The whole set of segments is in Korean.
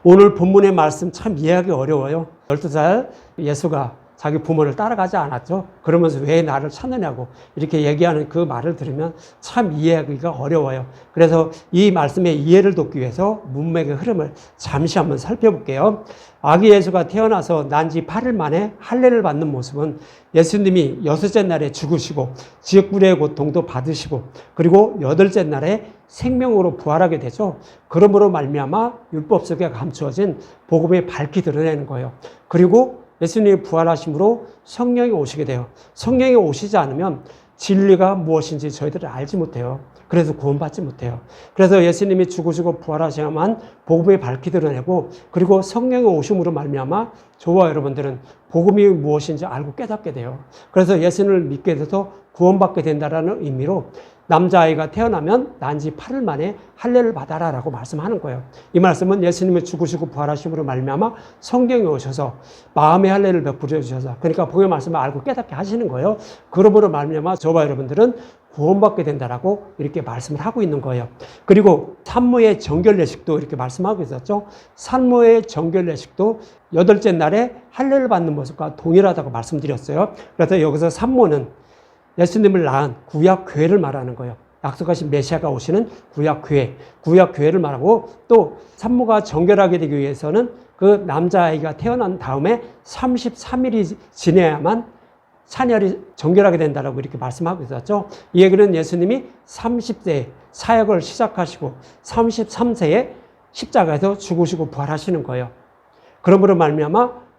오늘 본문의 말씀 참 이해하기 어려워요. 12살 예수가 자기 부모를 따라가지 않았죠. 그러면서 왜 나를 찾느냐고 이렇게 얘기하는 그 말을 들으면 참 이해하기가 어려워요. 그래서 이 말씀의 이해를 돕기 위해서 문맥의 흐름을 잠시 한번 살펴볼게요. 아기 예수가 태어나서 난 지 8일 만에 할례를 받는 모습은 예수님이 여섯째 날에 죽으시고 지옥불의 고통도 받으시고 그리고 여덟째 날에 생명으로 부활하게 되죠. 그러므로 말미암아 율법 속에 감추어진 복음이 밝히 드러내는 거예요. 그리고 예수님이 부활하심으로 성령이 오시게 돼요. 성령이 오시지 않으면 진리가 무엇인지 저희들은 알지 못해요. 그래서 구원받지 못해요. 그래서 예수님이 죽으시고 부활하셔야만 복음이 밝히 드러내고 그리고 성령이 오심으로 말미암아 저와 여러분들은 복음이 무엇인지 알고 깨닫게 돼요. 그래서 예수님을 믿게 돼서 구원받게 된다는 의미로 남자아이가 태어나면 난 지 8일 만에 할례를 받아라 라고 말씀하는 거예요. 이 말씀은 예수님이 죽으시고 부활하심으로 말미암아 성령이 오셔서 마음의 할례를 베풀어 주셔서 그러니까 복음의 말씀을 알고 깨닫게 하시는 거예요. 그러므로 말미암아 저와 여러분들은 구원받게 된다라고 이렇게 말씀을 하고 있는 거예요. 그리고 산모의 정결 예식도 이렇게 말씀하고 있었죠. 산모의 정결 예식도 여덟째 날에 할례를 받는 모습과 동일하다고 말씀드렸어요. 그래서 여기서 산모는 예수님을 낳은 구약교회를 말하는 거예요. 약속하신 메시아가 오시는 구약교회를 말하고 또 산모가 정결하게 되기 위해서는 그 남자아이가 태어난 다음에 33일이 지내야만 자녀를 정결하게 된다라고 이렇게 말씀하고 있었죠. 이 얘기는 예수님이 30세에 사역을 시작하시고 33세에 십자가에서 죽으시고 부활하시는 거예요. 그러므로 말미암아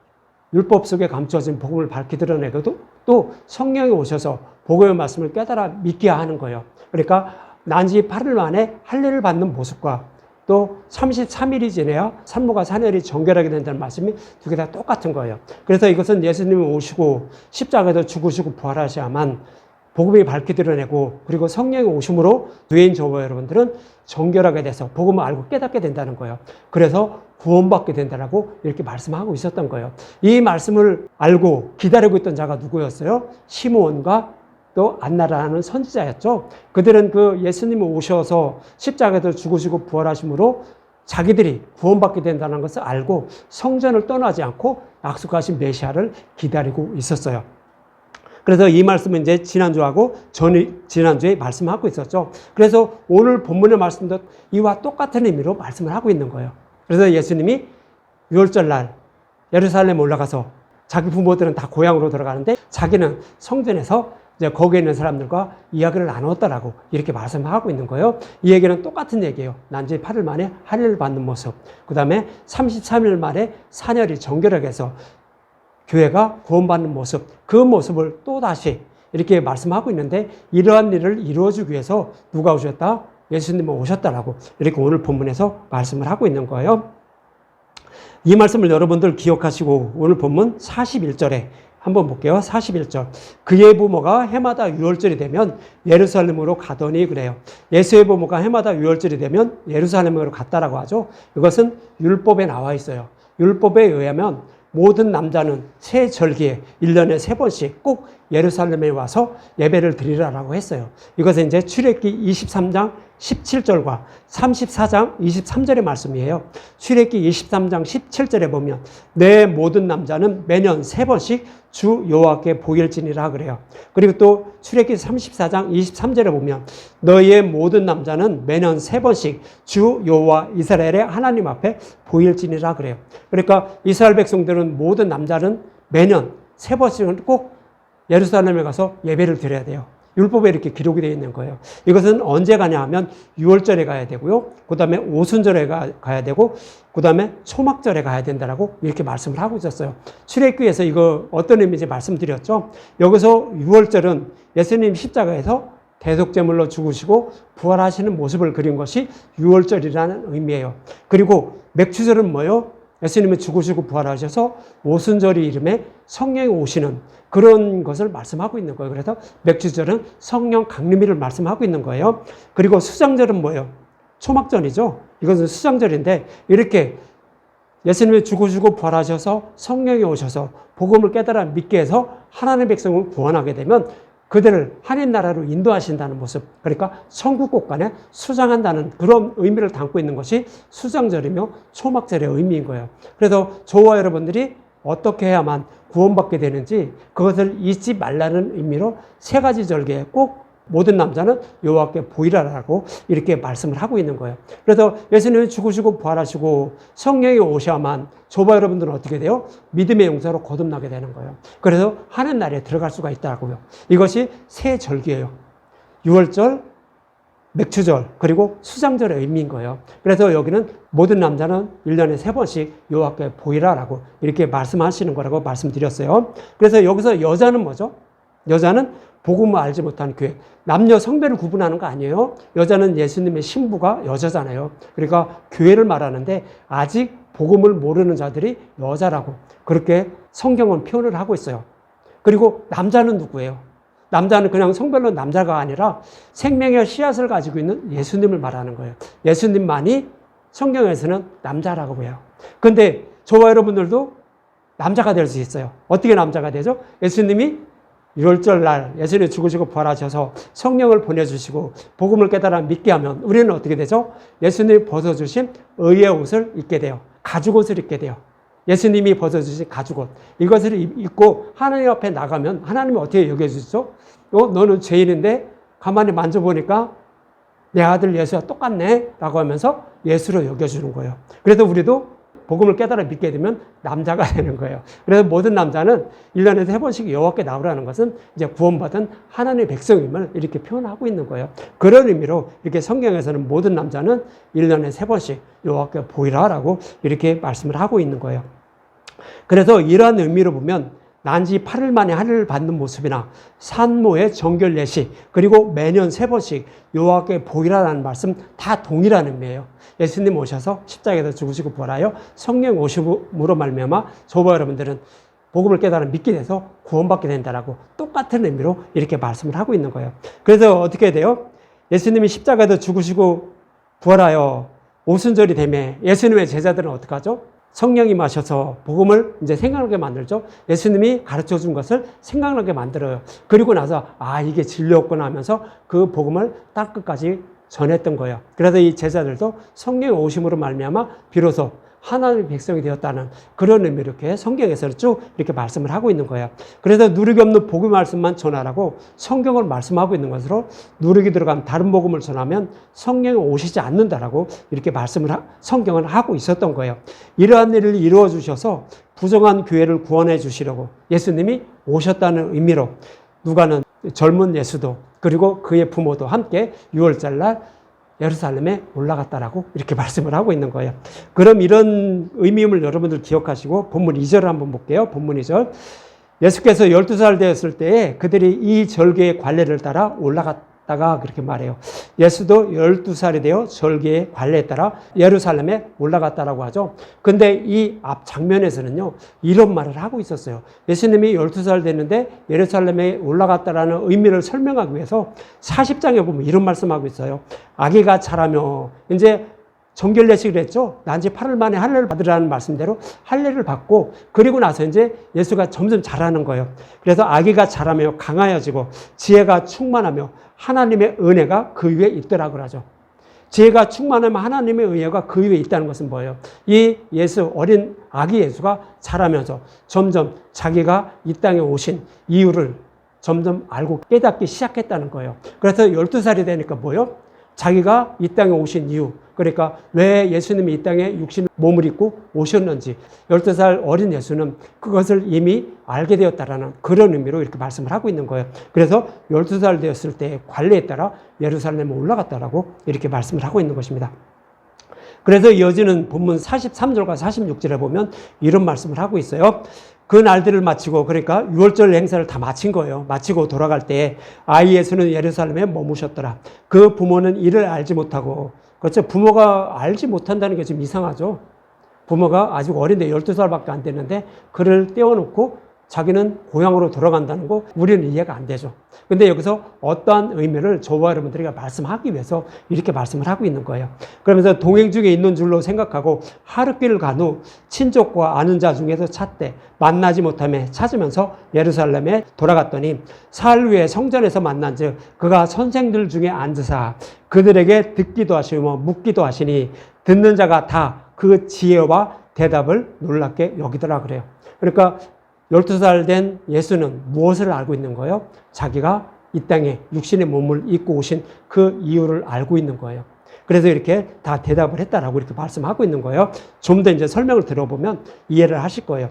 율법 속에 감추어진 복음을 밝히 드러내고도 또 성령이 오셔서 복음의 말씀을 깨달아 믿게 하는 거예요. 그러니까 난 지 8일 만에 할례를 받는 모습과 또 33일이 지내야 산모가 자녀를 정결하게 된다는 말씀이 두 개 다 똑같은 거예요. 그래서 이것은 예수님이 오시고 십자가에서 죽으시고 부활하셔야만 복음이 밝히 드러내고 그리고 성령이 오심으로 뇌인 저와 여러분들은 정결하게 돼서 복음을 알고 깨닫게 된다는 거예요. 그래서 구원받게 된다라고 이렇게 말씀하고 있었던 거예요. 이 말씀을 알고 기다리고 있던 자가 누구였어요? 시므온과 또 안나라는 선지자였죠. 그들은 그 예수님이 오셔서 십자가에서 죽으시고 부활하심으로 자기들이 구원받게 된다는 것을 알고 성전을 떠나지 않고 약속하신 메시아를 기다리고 있었어요. 그래서 이 말씀은 이제 지난주하고 지난주에 말씀하고 있었죠. 그래서 오늘 본문의 말씀도 이와 똑같은 의미로 말씀을 하고 있는 거예요. 그래서 예수님이 유월절 날 예루살렘 올라가서 자기 부모들은 다 고향으로 들어가는데 자기는 성전에서 이제 거기에 있는 사람들과 이야기를 나눴다라고 이렇게 말씀하고 있는 거예요. 이 얘기는 똑같은 얘기예요. 난 지 8일 만에 할례를 받는 모습. 그 다음에 33일 만에 사녀리 정결하게 해서 교회가 구원받는 모습. 그 모습을 또다시 이렇게 말씀하고 있는데 이러한 일을 이루어주기 위해서 누가 오셨다? 예수님이 오셨다라고 이렇게 오늘 본문에서 말씀을 하고 있는 거예요. 이 말씀을 여러분들 기억하시고 오늘 본문 41절에 한번 볼게요. 41절. 그의 부모가 해마다 유월절이 되면 예루살렘으로 가더니 그래요. 예수의 부모가 해마다 유월절이 되면 예루살렘으로 갔다라고 하죠. 이것은 율법에 나와 있어요. 율법에 의하면 모든 남자는 새 절기에 1년에 3번씩 꼭 예루살렘에 와서 예배를 드리라라고 했어요. 이것은 이제 출애굽기 23장 17절과 34장 23절의 말씀이에요. 출애굽기 23장 17절에 보면 내 모든 남자는 매년 3번씩 주 여호와께 보일지니라 그래요. 그리고 또 출애굽기 34장 23절에 보면 너희의 모든 남자는 매년 3번씩 주 여호와 이스라엘의 하나님 앞에 보일지니라 그래요. 그러니까 이스라엘 백성들은 모든 남자는 매년 3번씩은 꼭 예루살렘에 가서 예배를 드려야 돼요. 율법에 이렇게 기록이 되어 있는 거예요. 이것은 언제 가냐 하면 유월절에 가야 되고요. 그 다음에 오순절에 가야 되고 그 다음에 초막절에 가야 된다라고 이렇게 말씀을 하고 있었어요. 출애굽기에서 이거 어떤 의미인지 말씀드렸죠. 여기서 유월절은 예수님 십자가에서 대속제물로 죽으시고 부활하시는 모습을 그린 것이 유월절이라는 의미예요. 그리고 맥추절은 뭐예요? 예수님이 죽으시고 부활하셔서 오순절이 이름에 성령이 오시는 그런 것을 말씀하고 있는 거예요. 그래서 맥주절은 성령 강림일을 말씀하고 있는 거예요. 그리고 수장절은 뭐예요? 초막절이죠. 이것은 수장절인데 이렇게 예수님이 죽으시고 부활하셔서 성령이 오셔서 복음을 깨달아 믿게 해서 하나님의 백성을 구원하게 되면 그들을 하나님 나라로 인도하신다는 모습, 그러니까 천국 곳간에 수장한다는 그런 의미를 담고 있는 것이 수장절이며 초막절의 의미인 거예요. 그래서 저와 여러분들이 어떻게 해야만 구원받게 되는지 그것을 잊지 말라는 의미로 세 가지 절기에 꼭 모든 남자는 여호와께 보이라라고 이렇게 말씀을 하고 있는 거예요. 그래서 예수님이 죽으시고 부활하시고 성령이 오셔야만 저와 여러분들은 어떻게 돼요? 믿음의 용사로 거듭나게 되는 거예요. 그래서 하나님 나라에 들어갈 수가 있다고요. 이것이 세 절기예요. 유월절, 맥추절, 그리고 수장절의 의미인 거예요. 그래서 여기는 모든 남자는 1년에 3번씩 여호와께 보이라라고 이렇게 말씀하시는 거라고 말씀드렸어요. 그래서 여기서 여자는 뭐죠? 여자는 복음을 알지 못하는 교회. 남녀 성별을 구분하는 거 아니에요. 여자는 예수님의 신부가 여자잖아요. 그러니까 교회를 말하는데 아직 복음을 모르는 자들이 여자라고 그렇게 성경은 표현을 하고 있어요. 그리고 남자는 누구예요? 남자는 그냥 성별로 남자가 아니라 생명의 씨앗을 가지고 있는 예수님을 말하는 거예요. 예수님만이 성경에서는 남자라고 해요. 그런데 저와 여러분들도 남자가 될 수 있어요. 어떻게 남자가 되죠? 예수님이 유월절 날 예수님이 죽으시고 부활하셔서 성령을 보내주시고 복음을 깨달아 믿게 하면 우리는 어떻게 되죠? 예수님이 벗어주신 의의 옷을 입게 돼요. 가죽옷을 입게 돼요. 예수님이 벗어주신 가죽옷. 이것을 입고 하나님 앞에 나가면 하나님이 어떻게 여겨주시죠? 너는 죄인인데 가만히 만져보니까 내 아들 예수와 똑같네 라고 하면서 예수로 여겨주는 거예요. 그래서 우리도 복음을 깨달아 믿게 되면 남자가 되는 거예요. 그래서 모든 남자는 1년에 3번씩 여호와께 나오라는 것은 이제 구원받은 하나님의 백성임을 이렇게 표현하고 있는 거예요. 그런 의미로 이렇게 성경에서는 모든 남자는 1년에 3번씩 여호와께 보이라라고 이렇게 말씀을 하고 있는 거예요. 그래서 이러한 의미로 보면 난지 8일 만에 하늘을 받는 모습이나 산모의 정결 예식, 그리고 매년 3번씩 여호와께 보이라라는 말씀 다 동일한 의미예요. 예수님 오셔서 십자가에서 죽으시고 부활하여 성령 오심으로 말미암아 저와 여러분들은 복음을 깨달아 믿게 돼서 구원받게 된다라고 똑같은 의미로 이렇게 말씀을 하고 있는 거예요. 그래서 어떻게 돼요? 예수님이 십자가에서 죽으시고 부활하여 오순절이 되면 예수님의 제자들은 어떻게 하죠? 성령이 마셔서 복음을 이제 생각나게 만들죠. 예수님이 가르쳐 준 것을 생각나게 만들어요. 그리고 나서 이게 진리였구나 하면서 그 복음을 땅 끝까지 전했던 거예요. 그래서 이 제자들도 성령의 오심으로 말미암아 비로소 하나님의 백성이 되었다는 그런 의미로 이렇게 성경에서는 쭉 이렇게 말씀을 하고 있는 거예요. 그래서 누룩이 없는 복음 말씀만 전하라고 성경을 말씀하고 있는 것으로 누룩이 들어간 다른 복음을 전하면 성령이 오시지 않는다라고 이렇게 성경을 하고 있었던 거예요. 이러한 일을 이루어 주셔서 부정한 교회를 구원해 주시려고 예수님이 오셨다는 의미로 누가는 젊은 예수도 그리고 그의 부모도 함께 6월절 날 예루살렘에 올라갔다라고 이렇게 말씀을 하고 있는 거예요. 그럼 이런 의미임을 여러분들 기억하시고 본문 2절을 한번 볼게요. 본문 2절. 예수께서 12살 되었을 때에 그들이 이 절기의 관례를 따라 올라갔다가 그렇게 말해요. 예수도 12살이 되어 절기의 관례에 따라 예루살렘에 올라갔다라고 하죠. 근데 이 앞 장면에서는요, 이런 말을 하고 있었어요. 예수님이 12살 됐는데 예루살렘에 올라갔다라는 의미를 설명하기 위해서 40장에 보면 이런 말씀하고 있어요. 아기가 자라며 이제 정결 예식을 했죠. 난지 8일 만에 할례를 받으라는 말씀대로 할례를 받고 그리고 나서 이제 예수가 점점 자라는 거예요. 그래서 아기가 자라며 강하여지고 지혜가 충만하며 하나님의 은혜가 그 위에 있더라고 하죠. 지혜가 충만하면 하나님의 은혜가 그 위에 있다는 것은 뭐예요? 이 예수, 어린 아기 예수가 자라면서 점점 자기가 이 땅에 오신 이유를 점점 알고 깨닫기 시작했다는 거예요. 그래서 12살이 되니까 뭐예요? 자기가 이 땅에 오신 이유, 그러니까 왜 예수님이 이 땅에 육신 몸을 입고 오셨는지 12살 어린 예수는 그것을 이미 알게 되었다라는 그런 의미로 이렇게 말씀을 하고 있는 거예요. 그래서 12살 되었을 때 관례에 따라 예루살렘에 올라갔다라고 이렇게 말씀을 하고 있는 것입니다. 그래서 이어지는 본문 43절과 46절에 보면 이런 말씀을 하고 있어요. 그 날들을 마치고, 그러니까 6월절 행사를 다 마친 거예요. 마치고 돌아갈 때 아이 예수는 예루살렘에 머무셨더라. 그 부모는 이를 알지 못하고, 그렇죠. 부모가 알지 못한다는 게 좀 이상하죠. 부모가 아직 어린데 12살밖에 안 됐는데 그를 떼어놓고 자기는 고향으로 돌아간다는 거 우리는 이해가 안 되죠. 근데 여기서 어떠한 의미를 저와 여러분들에게 말씀하기 위해서 이렇게 말씀을 하고 있는 거예요. 그러면서 동행 중에 있는 줄로 생각하고 하룻길을 간 후 친족과 아는 자 중에서 찾되 만나지 못하며 찾으면서 예루살렘에 돌아갔더니 사흘 후에 성전에서 만난즉 그가 선생들 중에 앉으사 그들에게 듣기도 하시며 묻기도 하시니 듣는 자가 다 그 지혜와 대답을 놀랍게 여기더라 그래요. 그러니까 12살 된 예수는 무엇을 알고 있는 거예요? 자기가 이 땅에 육신의 몸을 입고 오신 그 이유를 알고 있는 거예요. 그래서 이렇게 다 대답을 했다라고 이렇게 말씀하고 있는 거예요. 좀 더 이제 설명을 들어보면 이해를 하실 거예요.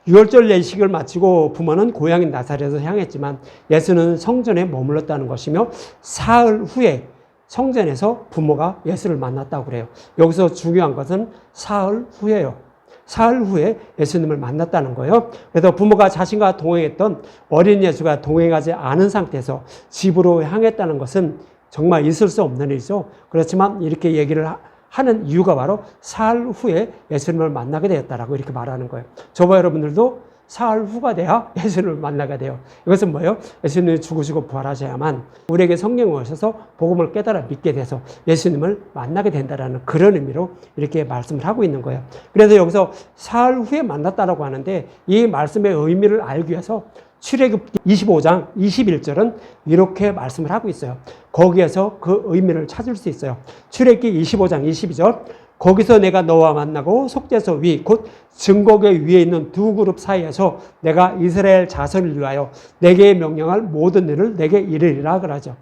유월절 예식을 마치고 부모는 고향인 나사렛으로 향했지만 예수는 성전에 머물렀다는 것이며 사흘 후에 성전에서 부모가 예수를 만났다고 그래요. 여기서 중요한 것은 사흘 후예요. 사흘 후에 예수님을 만났다는 거예요. 그래서 부모가 자신과 동행했던 어린 예수가 동행하지 않은 상태에서 집으로 향했다는 것은 정말 있을 수 없는 일이죠. 그렇지만 이렇게 얘기를 하는 이유가 바로 사흘 후에 예수님을 만나게 되었다라고 이렇게 말하는 거예요. 저와 여러분들도 사흘 후가 돼야 예수님을 만나게 돼요. 이것은 뭐예요? 예수님이 죽으시고 부활하셔야만 우리에게 성령이 오셔서 복음을 깨달아 믿게 돼서 예수님을 만나게 된다라는 그런 의미로 이렇게 말씀을 하고 있는 거예요. 그래서 여기서 사흘 후에 만났다라고 하는데 이 말씀의 의미를 알기 위해서 출애굽기 25장 21절은 이렇게 말씀을 하고 있어요. 거기에서 그 의미를 찾을 수 있어요. 출애굽기 25장 22절 거기서 내가 너와 만나고 속죄소 위 곧 증거궤 위에 있는 두 그룹 사이에서 내가 이스라엘 자손을 위하여 내게 명령할 모든 일을 내게 이르리라 그러죠.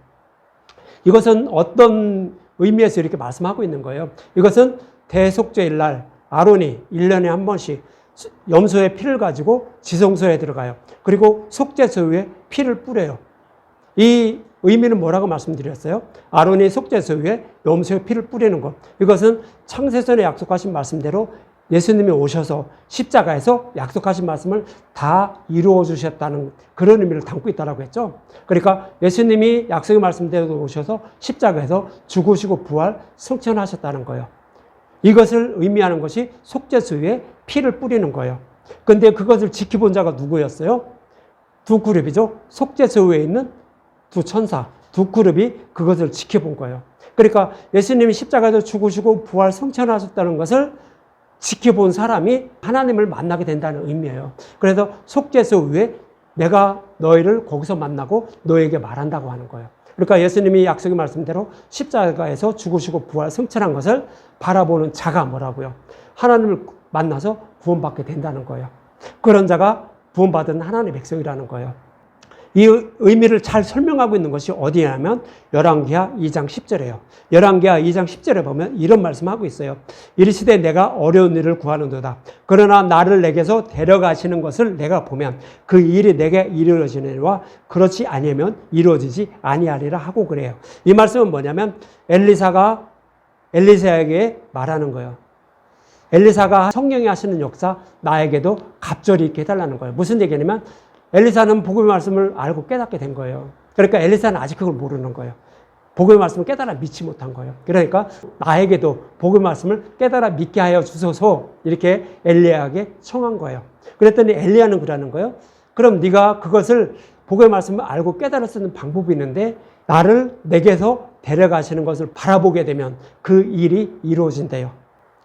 이것은 어떤 의미에서 이렇게 말씀하고 있는 거예요. 이것은 대속죄일 날 아론이 1년에 한 번씩 염소의 피를 가지고 지성소에 들어가요. 그리고 속죄소 위에 피를 뿌려요. 이 의미는 뭐라고 말씀드렸어요? 아론이 속죄소 위에 염소의 피를 뿌리는 것. 이것은 창세전에 약속하신 말씀대로 예수님이 오셔서 십자가에서 약속하신 말씀을 다 이루어 주셨다는 그런 의미를 담고 있다고 했죠. 그러니까 예수님이 약속의 말씀대로 오셔서 십자가에서 죽으시고 부활 승천하셨다는 거예요. 이것을 의미하는 것이 속죄소 위에 피를 뿌리는 거예요. 그런데 그것을 지켜본 자가 누구였어요? 두 그룹이죠. 속죄소 위에 있는 두 천사, 두 그룹이 그것을 지켜본 거예요. 그러니까 예수님이 십자가에서 죽으시고 부활 승천하셨다는 것을 지켜본 사람이 하나님을 만나게 된다는 의미예요. 그래서 속죄소 위에 내가 너희를 거기서 만나고 너에게 말한다고 하는 거예요. 그러니까 예수님이 약속의 말씀대로 십자가에서 죽으시고 부활 승천한 것을 바라보는 자가 뭐라고요? 하나님을 만나서 구원받게 된다는 거예요. 그런 자가 구원받은 하나님의 백성이라는 거예요. 이 의미를 잘 설명하고 있는 것이 어디냐면 열왕기하 2장 10절이에요. 열왕기하 2장 10절에 보면 이런 말씀하고 있어요. 이르시되 내가 어려운 일을 구하는도다. 그러나 나를 내게서 데려가시는 것을 내가 보면 그 일이 내게 이루어지느니와 그렇지 아니면 이루어지지 아니하리라 하고 그래요. 이 말씀은 뭐냐면 엘리사가 엘리사에게 말하는 거예요. 엘리사가 성령이 하시는 역사 나에게도 갑절이 있게 해달라는 거예요. 무슨 얘기냐면 엘리사는 복음의 말씀을 알고 깨닫게 된 거예요. 그러니까 엘리사는 아직 그걸 모르는 거예요. 복음의 말씀을 깨달아 믿지 못한 거예요. 그러니까 나에게도 복음의 말씀을 깨달아 믿게 하여 주소서 이렇게 엘리야에게 청한 거예요. 그랬더니 엘리야는 그러는 거예요. 그럼 네가 그것을 복음의 말씀을 알고 깨달을 수 있는 방법이 있는데 나를 내게서 데려가시는 것을 바라보게 되면 그 일이 이루어진대요.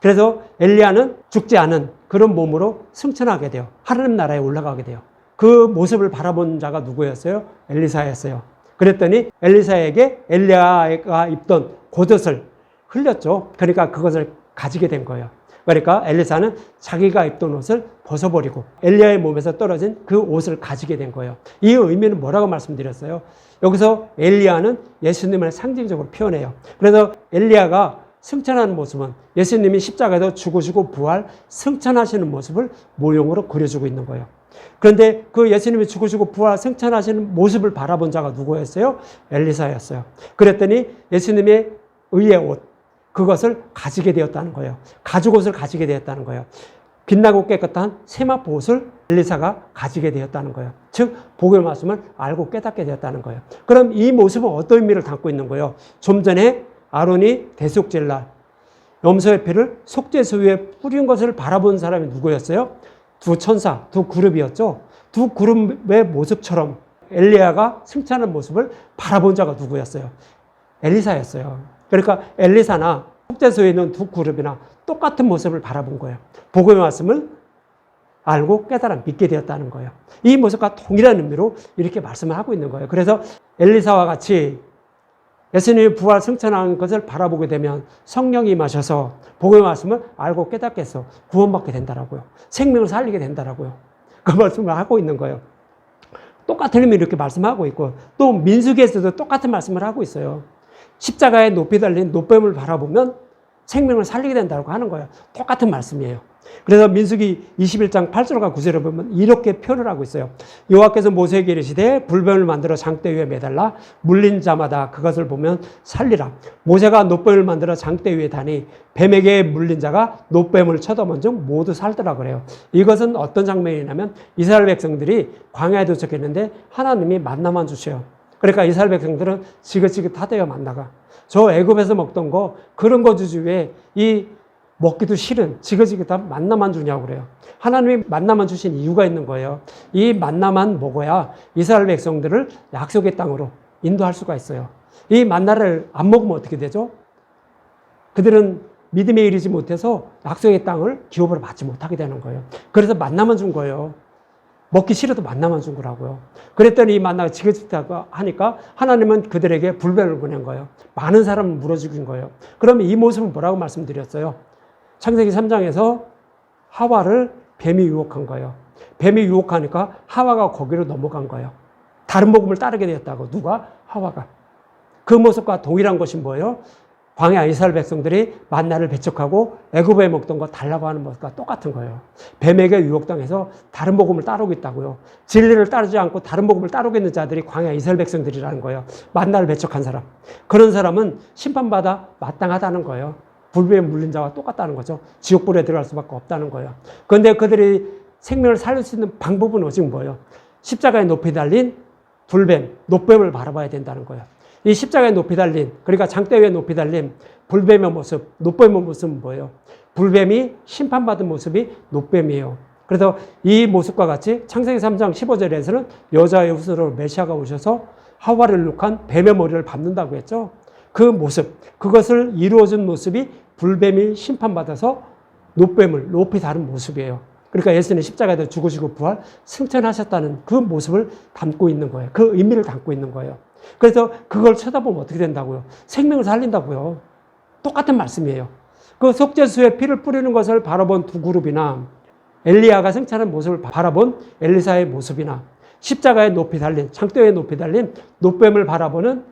그래서 엘리야는 죽지 않은 그런 몸으로 승천하게 돼요. 하나님 나라에 올라가게 돼요. 그 모습을 바라본 자가 누구였어요? 엘리사였어요. 그랬더니 엘리사에게 엘리야가 입던 겉옷을 흘렸죠. 그러니까 그것을 가지게 된 거예요. 그러니까 엘리사는 자기가 입던 옷을 벗어버리고 엘리야의 몸에서 떨어진 그 옷을 가지게 된 거예요. 이 의미는 뭐라고 말씀드렸어요? 여기서 엘리야는 예수님을 상징적으로 표현해요. 그래서 엘리야가 승천하는 모습은 예수님이 십자가에서 죽으시고 부활 승천하시는 모습을 모형으로 그려주고 있는 거예요. 그런데 그 예수님이 죽으시고 부활 승천하시는 모습을 바라본 자가 누구였어요? 엘리사였어요. 그랬더니 예수님의 의의 옷, 그것을 가지게 되었다는 거예요. 가죽옷을 가지게 되었다는 거예요. 빛나고 깨끗한 세마포 옷을 엘리사가 가지게 되었다는 거예요. 즉 복음의 말씀을 알고 깨닫게 되었다는 거예요. 그럼 이 모습은 어떤 의미를 담고 있는 거예요? 좀 전에 아론이 대속죄일 날 염소의 피를 속죄소 위에 뿌린 것을 바라본 사람이 누구였어요? 두 천사, 두 그룹이었죠. 두 그룹의 모습처럼 엘리야가 승천하는 모습을 바라본 자가 누구였어요? 엘리사였어요. 그러니까 엘리사나 속죄소에 있는 두 그룹이나 똑같은 모습을 바라본 거예요. 복음의 말씀을 알고 깨달아 믿게 되었다는 거예요. 이 모습과 동일한 의미로 이렇게 말씀을 하고 있는 거예요. 그래서 엘리사와 같이 예수님이 부활 승천한 것을 바라보게 되면 성령이 임하셔서 복음의 말씀을 알고 깨닫게 해서 구원받게 된다라고요. 생명을 살리게 된다라고요. 그 말씀을 하고 있는 거예요. 똑같은 의미로 이렇게 말씀하고 있고 또 민수기에서도 똑같은 말씀을 하고 있어요. 십자가에 높이 달린 노뱀을 바라보면 생명을 살리게 된다고 하는 거예요. 똑같은 말씀이에요. 그래서 민수기 21장 8절과 9절을 보면 이렇게 표현을 하고 있어요. 여호와께서 모세에게 이르시되 불뱀을 만들어 장대 위에 매달라 물린 자마다 그것을 보면 살리라. 모세가 노뱀을 만들어 장대 위에 다니 뱀에게 물린 자가 노뱀을 쳐다본 즉 모두 살더라 그래요. 이것은 어떤 장면이냐면 이스라엘 백성들이 광야에 도착했는데 하나님이 만나만 주셔요. 그러니까 이스라엘 백성들은 지긋지긋하대요. 만나가. 저 애굽에서 먹던 거 그런 거 주지 왜 이 먹기도 싫은 지긋지긋한 만나만 주냐고 그래요. 하나님이 만나만 주신 이유가 있는 거예요. 이 만나만 먹어야 이스라엘 백성들을 약속의 땅으로 인도할 수가 있어요. 이 만나를 안 먹으면 어떻게 되죠? 그들은 믿음에 이르지 못해서 약속의 땅을 기업으로 받지 못하게 되는 거예요. 그래서 만나만 준 거예요. 먹기 싫어도 만나만 준 거라고요. 그랬더니 이 만나가 지긋지긋하고 하니까 하나님은 그들에게 불뱀을 보낸 거예요. 많은 사람을 물어 죽인 거예요. 그러면 이 모습은 뭐라고 말씀드렸어요? 창세기 3장에서 하와를 뱀이 유혹한 거예요. 뱀이 유혹하니까 하와가 거기로 넘어간 거예요. 다른 복음을 따르게 되었다고. 누가? 하와가. 그 모습과 동일한 것이 뭐예요? 광야 이스라엘 백성들이 만나를 배척하고 애굽에 먹던 거 달라고 하는 모습과 똑같은 거예요. 뱀에게 유혹당해서 다른 복음을 따르고 있다고요. 진리를 따르지 않고 다른 복음을 따르고 있는 자들이 광야 이스라엘 백성들이라는 거예요. 만나를 배척한 사람. 그런 사람은 심판받아 마땅하다는 거예요. 불뱀에 물린 자와 똑같다는 거죠. 지옥불에 들어갈 수밖에 없다는 거예요. 그런데 그들이 생명을 살릴 수 있는 방법은 오직 뭐예요? 십자가에 높이 달린 불뱀, 노뱀을 바라봐야 된다는 거예요. 이 십자가에 높이 달린, 그러니까 장대 위에 높이 달린 불뱀의 모습, 노뱀의 모습은 뭐예요? 불뱀이 심판받은 모습이 노뱀이에요. 그래서 이 모습과 같이 창세기 3장 15절에서는 여자의 후손으로 메시아가 오셔서 하와를 유혹한 뱀의 머리를 밟는다고 했죠. 그 모습, 그것을 이루어준 모습이 불뱀이 심판받아서 노뱀을 높이 다른 모습이에요. 그러니까 예수님이 십자가에서 죽으시고 부활, 승천하셨다는 그 모습을 담고 있는 거예요. 그 의미를 담고 있는 거예요. 그래서 그걸 쳐다보면 어떻게 된다고요? 생명을 살린다고요. 똑같은 말씀이에요. 그 속죄수에 피를 뿌리는 것을 바라본 두 그룹이나 엘리야가 승천하는 모습을 바라본 엘리사의 모습이나 십자가에 높이 달린, 장대에 높이 달린 노뱀을 바라보는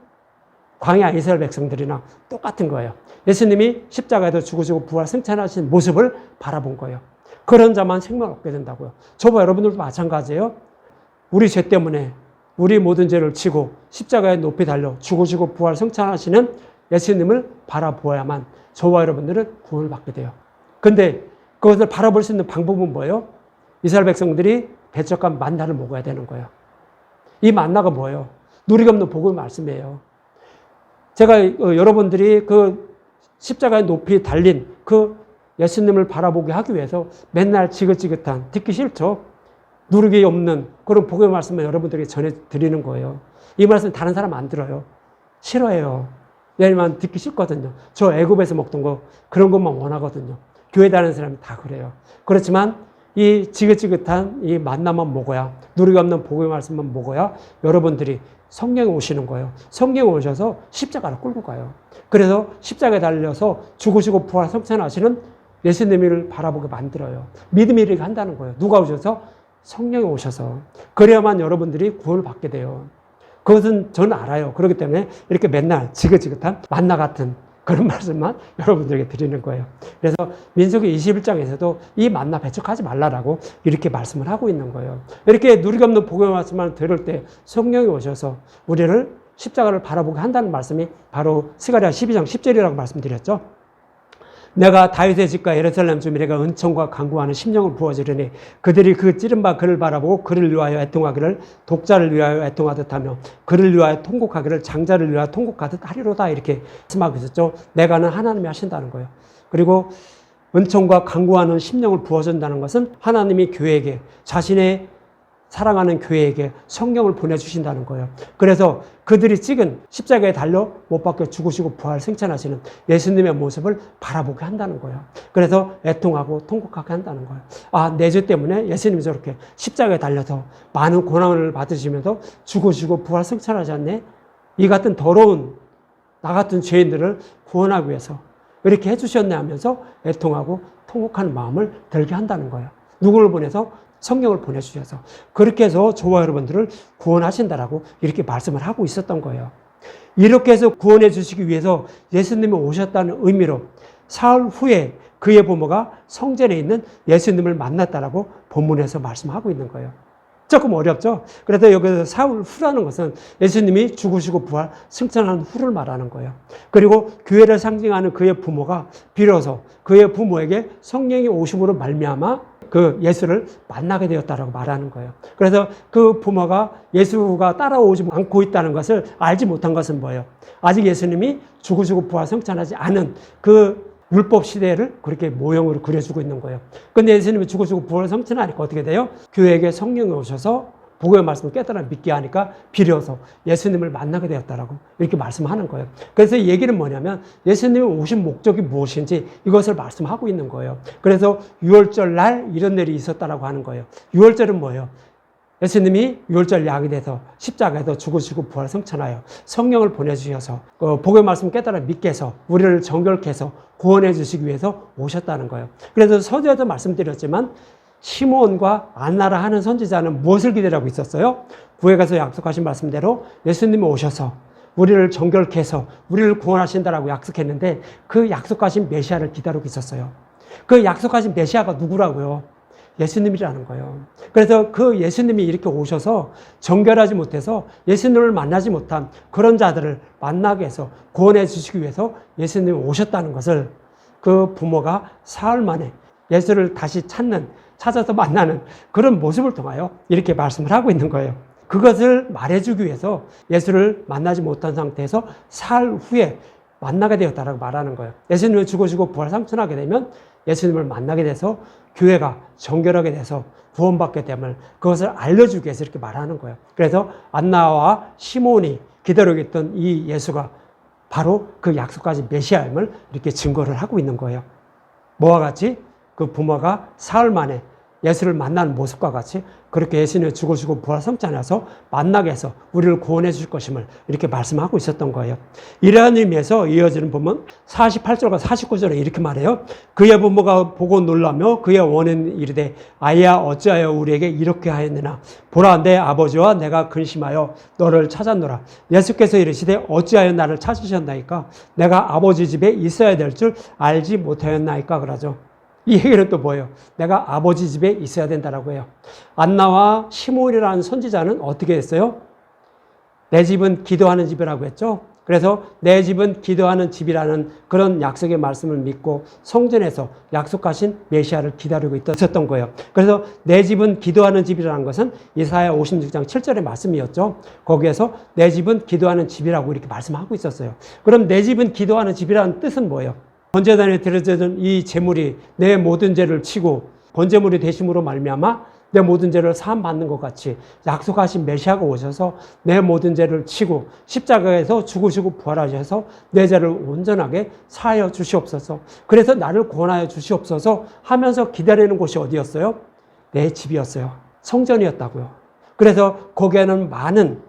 광야 이스라엘 백성들이나 똑같은 거예요. 예수님이 십자가에서 죽으시고 부활 승천하신 모습을 바라본 거예요. 그런 자만 생명을 얻게 된다고요. 저와 여러분들도 마찬가지예요. 우리 죄 때문에 우리 모든 죄를 지고 십자가에 높이 달려 죽으시고 부활 승천하시는 예수님을 바라보아야만 저와 여러분들은 구원을 받게 돼요. 근데 그것을 바라볼 수 있는 방법은 뭐예요? 이스라엘 백성들이 배척한 만나를 먹어야 되는 거예요. 이 만나가 뭐예요? 누리가 없는 복음의 말씀이에요. 제가 여러분들이 그 십자가에 높이 달린 그 예수님을 바라보게 하기 위해서 맨날 지긋지긋한, 듣기 싫죠? 누르기 없는 그런 복음의 말씀을 여러분들에게 전해드리는 거예요. 이 말씀 다른 사람 안 들어요. 싫어해요. 왜냐면 듣기 싫거든요. 저 애굽에서 먹던 거 그런 것만 원하거든요. 교회 다니는 사람이 다 그래요. 그렇지만 이 지긋지긋한 이 만나만 먹어야, 누리기 없는 복음의 말씀만 먹어야 여러분들이 성령이 오시는 거예요. 성령이 오셔서 십자가를 끌고 가요. 그래서 십자가에 달려서 죽으시고 부활 승천하시는 예수님을 바라보게 만들어요. 믿음이 이렇게 한다는 거예요. 누가 오셔서? 성령이 오셔서. 그래야만 여러분들이 구원을 받게 돼요. 그것은 저는 알아요. 그렇기 때문에 이렇게 맨날 지긋지긋한 만나 같은 그런 말씀만 여러분들에게 드리는 거예요. 그래서 민수기 21장에서도 이 만나 배척하지 말라라고 이렇게 말씀을 하고 있는 거예요. 이렇게 누리기 없는 복음의 말씀을 들을 때 성령이 오셔서 우리를 십자가를 바라보게 한다는 말씀이 바로 스가랴 12장 10절이라고 말씀드렸죠. 내가 다윗의 집과 예루살렘 주민에게 은총과 간구하는 심령을 부어주리니 그들이 그 찌른 바 그를 바라보고 그를 위하여 애통하기를 독자를 위하여 애통하듯 하며 그를 위하여 통곡하기를 장자를 위하여 통곡하듯 하리로다 이렇게 말씀하고 있었죠. 내가는 하나님이 하신다는 거예요. 그리고 은총과 간구하는 심령을 부어준다는 것은 하나님이 교회에게 자신의 사랑하는 교회에게 성령을 보내주신다는 거예요. 그래서 그들이 찍은 십자가에 달려 못 박혀 죽으시고 부활 승천하시는 예수님의 모습을 바라보게 한다는 거예요. 그래서 애통하고 통곡하게 한다는 거예요. 아, 내 죄 때문에 예수님이 저렇게 십자가에 달려서 많은 고난을 받으시면서 죽으시고 부활 승천하셨네. 이 같은 더러운 나 같은 죄인들을 구원하기 위해서 이렇게 해주셨네 하면서 애통하고 통곡하는 마음을 들게 한다는 거예요. 누구를 보내서? 성령을 보내주셔서 그렇게 해서 저와 여러분들을 구원하신다라고 이렇게 말씀을 하고 있었던 거예요. 이렇게 해서 구원해 주시기 위해서 예수님이 오셨다는 의미로 사흘 후에 그의 부모가 성전에 있는 예수님을 만났다라고 본문에서 말씀하고 있는 거예요. 조금 어렵죠? 그래서 여기서 사흘 후라는 것은 예수님이 죽으시고 부활 승천한 후를 말하는 거예요. 그리고 교회를 상징하는 그의 부모가 비로소 그의 부모에게 성령이 오심으로 말미암아 그 예수를 만나게 되었다라고 말하는 거예요. 그래서 그 부모가 예수가 따라오지 않고 있다는 것을 알지 못한 것은 뭐예요? 아직 예수님이 죽으시고 부활 승천하지 않은 그 율법 시대를 그렇게 모형으로 그려주고 있는 거예요. 근데 예수님이 죽으시고 부활 승천하니까 어떻게 돼요? 교회에게 성령이 오셔서 복음의 말씀을 깨달아 믿게 하니까 비로소 예수님을 만나게 되었다라고 이렇게 말씀하는 거예요. 그래서 이 얘기는 뭐냐면 예수님이 오신 목적이 무엇인지 이것을 말씀하고 있는 거예요. 그래서 유월절 날 이런 일이 있었다라고 하는 거예요. 유월절은 뭐예요? 예수님이 유월절 약이 돼서 십자가에서 죽으시고 부활 승천하여 성령을 보내주셔서 복음의 말씀을 깨달아 믿게 해서 우리를 정결케 해서 구원해 주시기 위해서 오셨다는 거예요. 그래서 서두에도 말씀드렸지만 시므온과 안나라 하는 선지자는 무엇을 기대하고 있었어요? 구에 가서 약속하신 말씀대로 예수님이 오셔서 우리를 정결케 해서 우리를 구원하신다라고 약속했는데 그 약속하신 메시아를 기다리고 있었어요. 그 약속하신 메시아가 누구라고요? 예수님이라는 거예요. 그래서 그 예수님이 이렇게 오셔서 정결하지 못해서 예수님을 만나지 못한 그런 자들을 만나게 해서 구원해 주시기 위해서 예수님이 오셨다는 것을 그 부모가 사흘 만에 예수를 다시 찾아서 만나는 그런 모습을 통하여 이렇게 말씀을 하고 있는 거예요. 그것을 말해주기 위해서 예수를 만나지 못한 상태에서 사흘 후에 만나게 되었다라고 말하는 거예요. 예수님을 죽으시고 부활 승천하게 되면 예수님을 만나게 돼서 교회가 정결하게 돼서 구원받게 됨을 그것을 알려주기 위해서 이렇게 말하는 거예요. 그래서 안나와 시몬이 기다리고 있던 이 예수가 바로 그 약속까지 메시아임을 이렇게 증거를 하고 있는 거예요. 뭐와 같이? 그 부모가 사흘 만에 예수를 만나는 모습과 같이 그렇게 예수님이 죽으시고 부활 승천해서 만나게 해서 우리를 구원해 주실 것임을 이렇게 말씀하고 있었던 거예요. 이러한 의미에서 이어지는 부분 48절과 49절에 이렇게 말해요. 그의 부모가 보고 놀라며 그의 원인 이르되 아이야 어찌하여 우리에게 이렇게 하였느냐 보라 내 아버지와 내가 근심하여 너를 찾았노라. 예수께서 이르시되 어찌하여 나를 찾으셨나이까 내가 아버지 집에 있어야 될 줄 알지 못하였나이까 그러죠. 이 얘기는 또 뭐예요? 내가 아버지 집에 있어야 된다라고 해요. 안나와 시므온이라는 선지자는 어떻게 했어요? 내 집은 기도하는 집이라고 했죠. 그래서 내 집은 기도하는 집이라는 그런 약속의 말씀을 믿고 성전에서 약속하신 메시아를 기다리고 있었던 거예요. 그래서 내 집은 기도하는 집이라는 것은 이사야 56장 7절의 말씀이었죠. 거기에서 내 집은 기도하는 집이라고 이렇게 말씀하고 있었어요. 그럼 내 집은 기도하는 집이라는 뜻은 뭐예요? 번제단에 드려지는 이 제물이 내 모든 죄를 치고 번제물이 되심으로 말미암아 내 모든 죄를 사함 받는 것 같이 약속하신 메시아가 오셔서 내 모든 죄를 치고 십자가에서 죽으시고 부활하셔서 내 죄를 온전하게 사하여 주시옵소서. 그래서 나를 구원하여 주시옵소서 하면서 기다리는 곳이 어디였어요? 내 집이었어요. 성전이었다고요. 그래서 거기에는 많은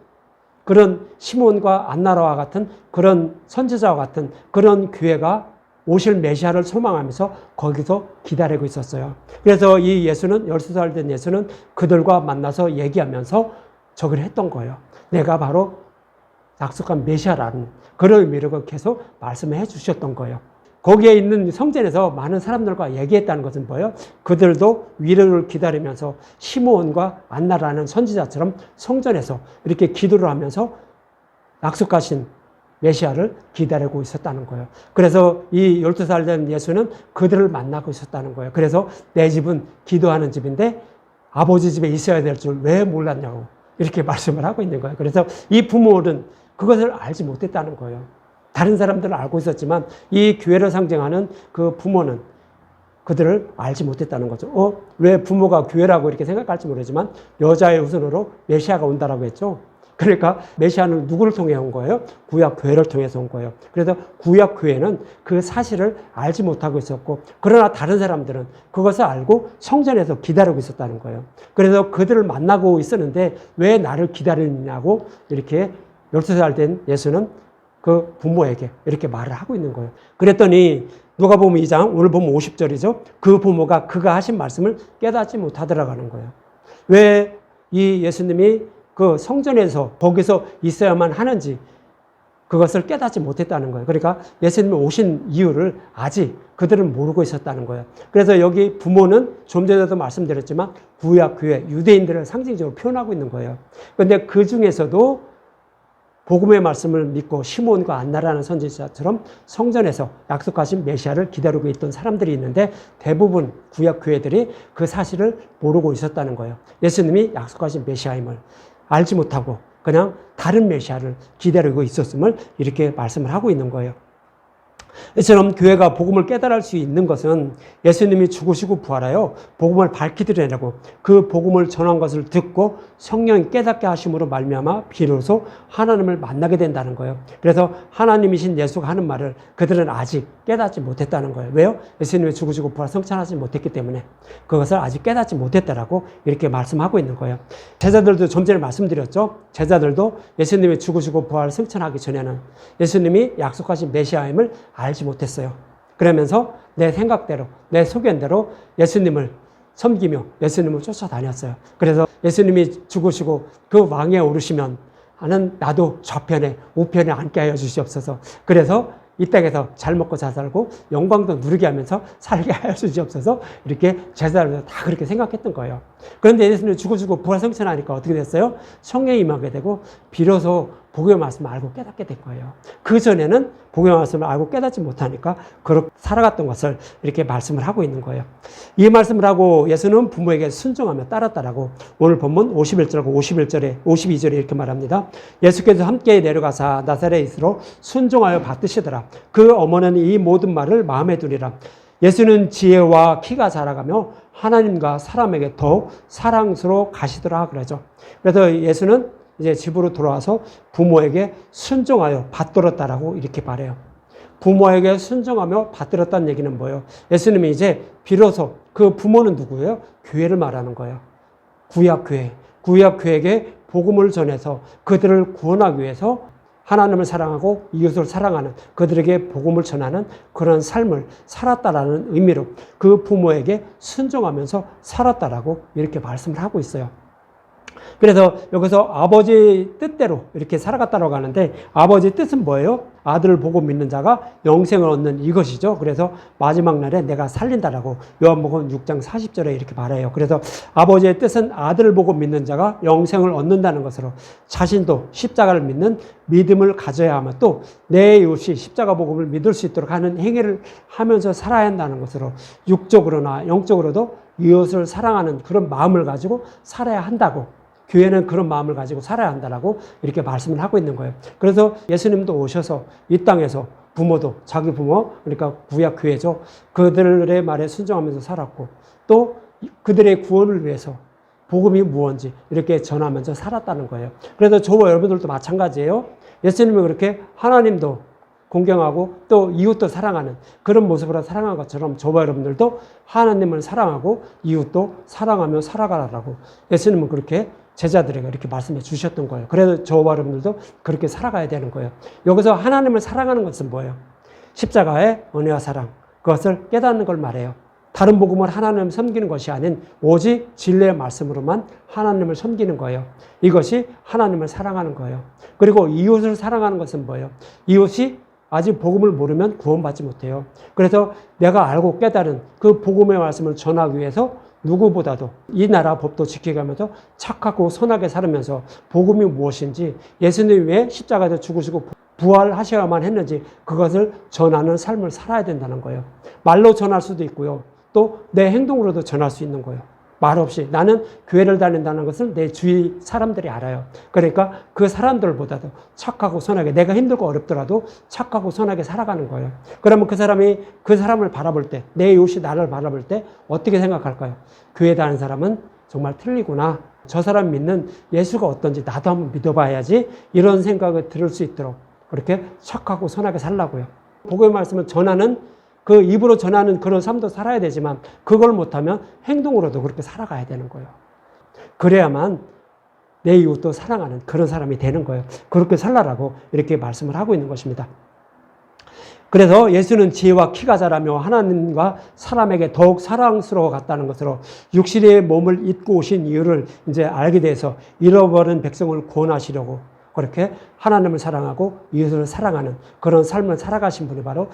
그런 시몬과 안나라와 같은 그런 선지자와 같은 그런 교회가 오실 메시아를 소망하면서 거기서 기다리고 있었어요. 그래서 이 예수는 13살 된 예수는 그들과 만나서 얘기하면서 저기를 했던 거예요. 내가 바로 약속한 메시아라는 그런 의미로 계속 말씀해 주셨던 거예요. 거기에 있는 성전에서 많은 사람들과 얘기했다는 것은 뭐예요? 그들도 위로를 기다리면서 시므온과 안나라는 선지자처럼 성전에서 이렇게 기도를 하면서 약속하신 메시아를 기다리고 있었다는 거예요. 그래서 이 12살 된 예수는 그들을 만나고 있었다는 거예요. 그래서 내 집은 기도하는 집인데 아버지 집에 있어야 될 줄 왜 몰랐냐고 이렇게 말씀을 하고 있는 거예요. 그래서 이 부모는 그것을 알지 못했다는 거예요. 다른 사람들은 알고 있었지만 이 교회를 상징하는 그 부모는 그들을 알지 못했다는 거죠. 왜 부모가 교회라고 이렇게 생각할지 모르지만 여자의 후손으로 메시아가 온다라고 했죠. 그러니까 메시아는 누구를 통해 온 거예요? 구약 교회를 통해서 온 거예요. 그래서 구약 교회는 그 사실을 알지 못하고 있었고, 그러나 다른 사람들은 그것을 알고 성전에서 기다리고 있었다는 거예요. 그래서 그들을 만나고 있었는데 왜 나를 기다리느냐고 이렇게 12살 된 예수는 그 부모에게 이렇게 말을 하고 있는 거예요. 그랬더니 누가복음 2장, 오늘 보면 50절이죠. 그 부모가 그가 하신 말씀을 깨닫지 못하더라고 하는 거예요. 왜 이 예수님이 그 성전에서 거기서 있어야만 하는지 그것을 깨닫지 못했다는 거예요. 그러니까 예수님이 오신 이유를 아직 그들은 모르고 있었다는 거예요. 그래서 여기 부모는 좀 전에도 말씀드렸지만 구약 교회 유대인들을 상징적으로 표현하고 있는 거예요. 그런데 그 중에서도 복음의 말씀을 믿고 시몬과 안나라는 선지자처럼 성전에서 약속하신 메시아를 기다리고 있던 사람들이 있는데 대부분 구약 교회들이 그 사실을 모르고 있었다는 거예요. 예수님이 약속하신 메시아임을 알지 못하고 그냥 다른 메시아를 기다리고 있었음을 이렇게 말씀을 하고 있는 거예요. 이처럼 교회가 복음을 깨달을 수 있는 것은 예수님이 죽으시고 부활하여 복음을 밝히 드러내고 그 복음을 전한 것을 듣고 성령이 깨닫게 하심으로 말미암아 비로소 하나님을 만나게 된다는 거예요. 그래서 하나님이신 예수가 하는 말을 그들은 아직 깨닫지 못했다는 거예요. 왜요? 예수님이 죽으시고 부활 성찬하지 못했기 때문에 그것을 아직 깨닫지 못했다라고 이렇게 말씀하고 있는 거예요. 제자들도 좀 전에 말씀드렸죠. 제자들도 예수님이 죽으시고 부활 성찬하기 전에는 예수님이 약속하신 메시아임을 알지 못했어요. 그러면서 내 생각대로, 내 소견대로 예수님을 섬기며 예수님을 쫓아다녔어요. 그래서 예수님이 죽으시고 그 왕에 오르시면 하는 나도 좌편에 우편에 앉게 하여 주시옵소서. 그래서 이 땅에서 잘 먹고 잘 살고 영광도 누리게 하면서 살게 하여 주시옵소서. 이렇게 제자들도 다 그렇게 생각했던 거예요. 그런데 예수님이 죽으시고 부활 성천하니까 어떻게 됐어요? 성령이 임하게 되고 비로소 복음의 말씀을 알고 깨닫게 된 거예요. 그 전에는 복음의 말씀을 알고 깨닫지 못하니까 그렇게 살아갔던 것을 이렇게 말씀을 하고 있는 거예요. 이 말씀을 하고 예수는 부모에게 순종하며 따랐다라고 오늘 본문 51절하고 52절에 이렇게 말합니다. 예수께서 함께 내려가사 나사렛으로 순종하여 받드시더라. 그 어머니는 이 모든 말을 마음에 두리라. 예수는 지혜와 키가 자라가며 하나님과 사람에게 더욱 사랑스러워 가시더라 그러죠. 그래서 예수는 이제 집으로 돌아와서 부모에게 순종하여 받들었다라고 이렇게 말해요. 부모에게 순종하며 받들었다는 얘기는 뭐예요? 예수님이 이제 비로소 그 부모는 누구예요? 교회를 말하는 거예요. 구약교회. 구약교회에게 복음을 전해서 그들을 구원하기 위해서 하나님을 사랑하고 이웃을 사랑하는 그들에게 복음을 전하는 그런 삶을 살았다라는 의미로 그 부모에게 순종하면서 살았다라고 이렇게 말씀을 하고 있어요. 그래서 여기서 아버지 뜻대로 이렇게 살아갔다고 하는데 아버지 뜻은 뭐예요? 아들을 보고 믿는 자가 영생을 얻는 이것이죠. 그래서 마지막 날에 내가 살린다라고 요한복음 6장 40절에 이렇게 말해요. 그래서 아버지의 뜻은 아들을 보고 믿는 자가 영생을 얻는다는 것으로 자신도 십자가를 믿는 믿음을 가져야 하며 또 내 이웃이 십자가 복음을 믿을 수 있도록 하는 행위를 하면서 살아야 한다는 것으로 육적으로나 영적으로도 이웃을 사랑하는 그런 마음을 가지고 살아야 한다고 교회는 그런 마음을 가지고 살아야 한다라고 이렇게 말씀을 하고 있는 거예요. 그래서 예수님도 오셔서 이 땅에서 부모도 자기 부모 그러니까 구약 교회죠. 그들의 말에 순종하면서 살았고 또 그들의 구원을 위해서 복음이 무엇인지 이렇게 전하면서 살았다는 거예요. 그래서 저와 여러분들도 마찬가지예요. 예수님이 그렇게 하나님도 공경하고 또 이웃도 사랑하는 그런 모습으로 사랑한 것처럼 저와 여러분들도 하나님을 사랑하고 이웃도 사랑하며 살아가라고 예수님은 그렇게 제자들에게 이렇게 말씀해 주셨던 거예요. 그래서 저와 여러분들도 그렇게 살아가야 되는 거예요. 여기서 하나님을 사랑하는 것은 뭐예요? 십자가의 은혜와 사랑, 그것을 깨닫는 걸 말해요. 다른 복음을 하나님을 섬기는 것이 아닌 오직 진리의 말씀으로만 하나님을 섬기는 거예요. 이것이 하나님을 사랑하는 거예요. 그리고 이웃을 사랑하는 것은 뭐예요? 이웃이 아직 복음을 모르면 구원받지 못해요. 그래서 내가 알고 깨달은 그 복음의 말씀을 전하기 위해서 누구보다도 이 나라 법도 지켜가면서 착하고 선하게 살으면서 복음이 무엇인지 예수님이 왜 십자가에서 죽으시고 부활하셔야만 했는지 그것을 전하는 삶을 살아야 된다는 거예요. 말로 전할 수도 있고요. 또 내 행동으로도 전할 수 있는 거예요. 말없이. 나는 교회를 다닌다는 것을 내 주위 사람들이 알아요. 그러니까 그 사람들보다도 착하고 선하게, 내가 힘들고 어렵더라도 착하고 선하게 살아가는 거예요. 그러면 그 사람이 그 사람을 바라볼 때, 내 이웃이 나를 바라볼 때 어떻게 생각할까요? 교회 다니는 사람은 정말 틀리구나. 저 사람 믿는 예수가 어떤지 나도 한번 믿어봐야지. 이런 생각을 들을 수 있도록 그렇게 착하고 선하게 살라고요. 복음의 말씀을 전하는, 그 입으로 전하는 그런 삶도 살아야 되지만 그걸 못하면 행동으로도 그렇게 살아가야 되는 거예요. 그래야만 내 이웃도 사랑하는 그런 사람이 되는 거예요. 그렇게 살라라고 이렇게 말씀을 하고 있는 것입니다. 그래서 예수는 지혜와 키가 자라며 하나님과 사람에게 더욱 사랑스러워 갔다는 것으로 육신의 몸을 입고 오신 이유를 이제 알게 돼서 잃어버린 백성을 구원하시려고 그렇게 하나님을 사랑하고 이웃을 사랑하는 그런 삶을 살아가신 분이 바로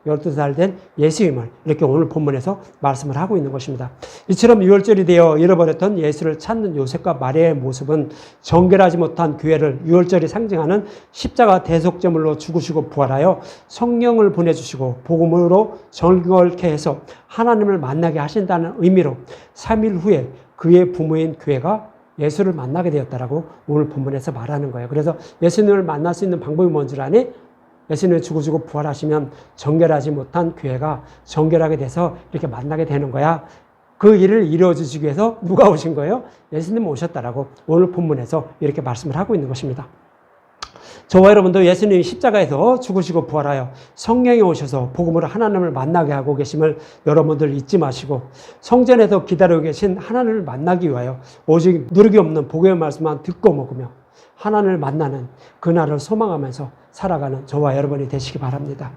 12살 된 예수임을 이렇게 오늘 본문에서 말씀을 하고 있는 것입니다. 이처럼 유월절이 되어 잃어버렸던 예수를 찾는 요셉과 마리아의 모습은 정결하지 못한 교회를 유월절이 상징하는 십자가 대속제물로 죽으시고 부활하여 성령을 보내주시고 복음으로 정결케 해서 하나님을 만나게 하신다는 의미로 3일 후에 그의 부모인 교회가 예수를 만나게 되었다라고 오늘 본문에서 말하는 거예요. 그래서 예수님을 만날 수 있는 방법이 뭔 줄 아니? 예수님이 죽으시고 부활하시면 정결하지 못한 교회가 정결하게 돼서 이렇게 만나게 되는 거야. 그 일을 이루어 주시기 위해서 누가 오신 거예요? 예수님 오셨다라고 오늘 본문에서 이렇게 말씀을 하고 있는 것입니다. 저와 여러분도 예수님이 십자가에서 죽으시고 부활하여 성령이 오셔서 복음으로 하나님을 만나게 하고 계심을 여러분들 잊지 마시고 성전에서 기다리고 계신 하나님을 만나기 위하여 오직 누르기 없는 복음의 말씀만 듣고 먹으며 하나님을 만나는 그날을 소망하면서 살아가는 저와 여러분이 되시기 바랍니다.